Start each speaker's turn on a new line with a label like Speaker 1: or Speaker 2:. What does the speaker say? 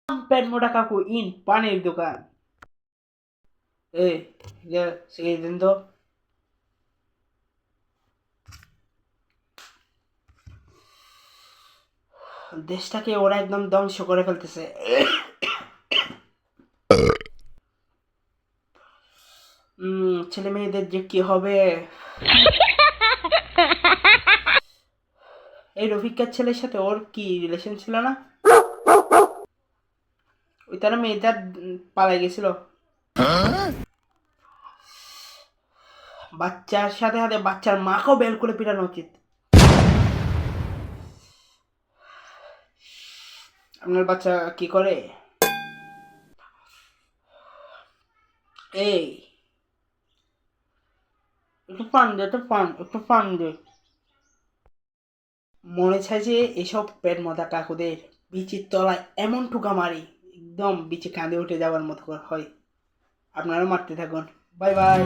Speaker 1: পেট মোটা কাকু ইন পানির দোকান। এই সেই দিন তো দেশটাকে ওরা একদম ধ্বংস করে ফেলতেছে। ছেলে মেয়েদের যে কি হবে। এই রফিকার ছেলের সাথে ওর কি রিলেশন ছিল না? ওই তারা মেয়েটার পালাই গেছিল। বাচ্চার সাথে সাথে বাচ্চার মাকেও বের করে পিটানো উচিত। আপনার বাচ্চা কি করে? এই একটু পান দে, একটু পান দে। মনে চাই যে এসব পেট মজা কাকুদের বিচির তলায় এমন ঠুকা মারি একদম বিচে কাঁদে উঠে যাওয়ার মতো হয়। আপনারাও মারতে থাকুন। Bye bye.